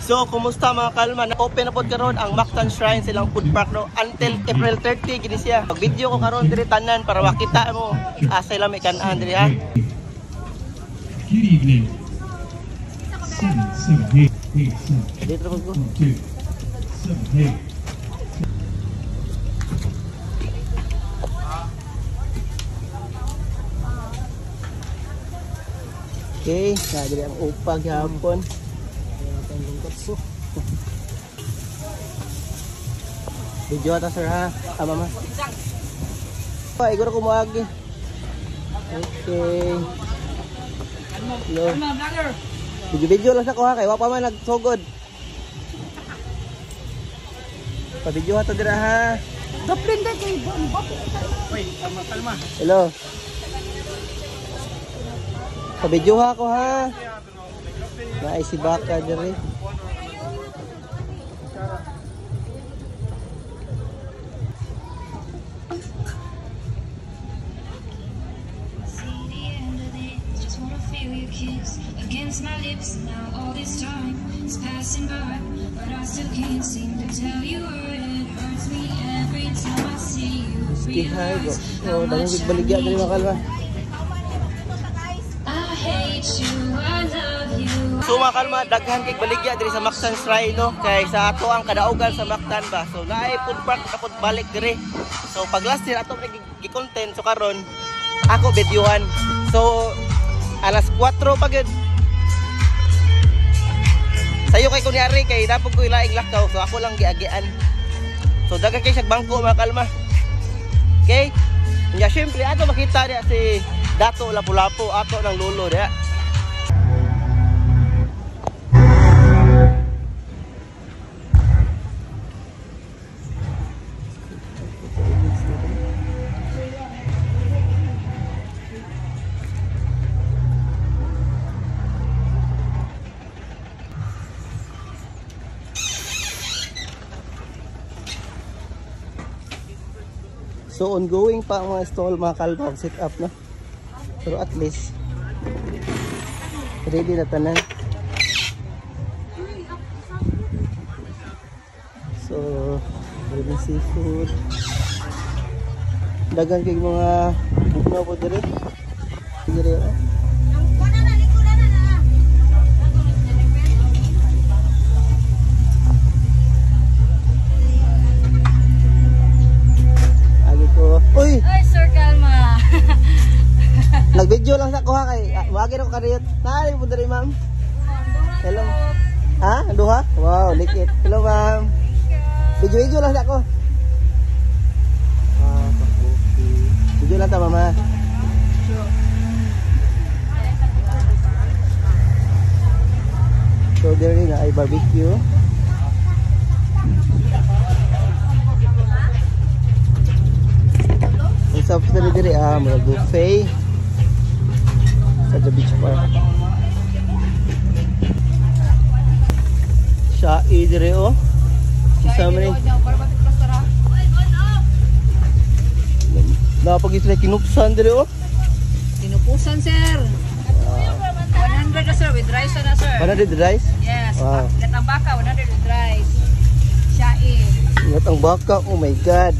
So, kumusta mga kalma? Na-open na po karon ang Mactan Shrine silang food park no until April 30 gini siya. Mag-video ko karon diri tanan para makita mo asa ila may kan-an diri ha. Good evening. 7, 8, 8, 7. Dito po ko. 2, 7, 8. Okay, nah diri ang upag hapon. Video ata sir ha. Mama. Pa, iguro ko moagi. Okay. Hello. Video lang sa ko ha kay wa pa man nagsugod. Pa video ato dira ha. Gaplinda kay bomba. Oy, kalma. Hello. Pa video ha ko ha. Naay si baka diri. Against my lips now all this time is passing by, but I still can't seem to tell you why it hurts me every time I see you. Realize how much I need you. I hate you, I love you. So mga kalma, daghan kay baligya diri sa Mactan Shrine no kay sa ato ang kadaugan sa Mactan ba. So naay food park kapod balik diri. So pag last year ato gi-content so karon ako videohan. So alas 4 pa gid. Sayo kay kunyari kay napog ko ilaing lakaw so ako lang giagian. So daghan kay sa bangko mga kalma. Okay? Nya syempre ato makita diya si Dato Lapu-Lapu ato ng lolo diya. So ongoing pa ang mga stall mga kalma set up no. Pero at least ready na tanan. So ready seafood. Dagan kay mga bugnaw po diri. Diri oh. Uy! Oy, Sir Kalma. Nag-video lang sa kuha kay wagi ra ko kariyot. Naay mo diri ma'am. Hello. Ha? Duha? Wow, likit. Hello ma'am. Video lang sa ko. Ah, okay. Video lang ta mama. So there na ay barbecue. Sa diri mga buffet sa the beach park. Siya diri oh. Isa man ni. Napag isla kinupsan diri oh. Tinupusan sir. 100 na sir with rice na sir. 100 rice? Yes. Wow. Gatang baka 100 with rice. Siya Gatang baka, oh my god.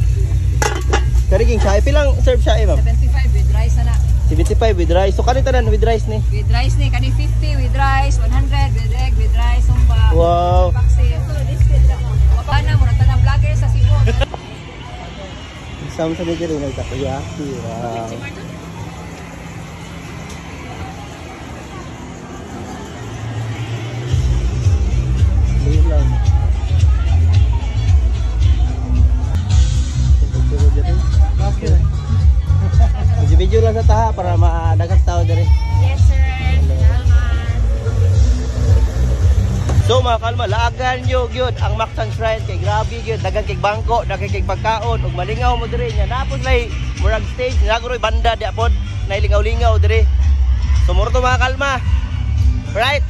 Kariging siya, pilang serve siya ma'am? 75 with rice na. 75 with rice. So kanita na with rice ni? With rice ni, kani 50 with rice, 100 with egg with rice, sumba. Wow. Wapana mo na tanang vlogger sa Cebu. Isang sa dito rin nagtakoyaki. Wow. Lilang. Video lang sa taha para madagat tao diri. Yes sir. So mga kalma, laagan nyo gyud ang Mactan Shrine kay grabe gyud dagan kay bangko, dagan kay pagkaon ug malingaw mo diri nya. Napos lay murag stage, naguroy banda di apod, nay lingaw-lingaw diri. So muro to mga kalma. Right?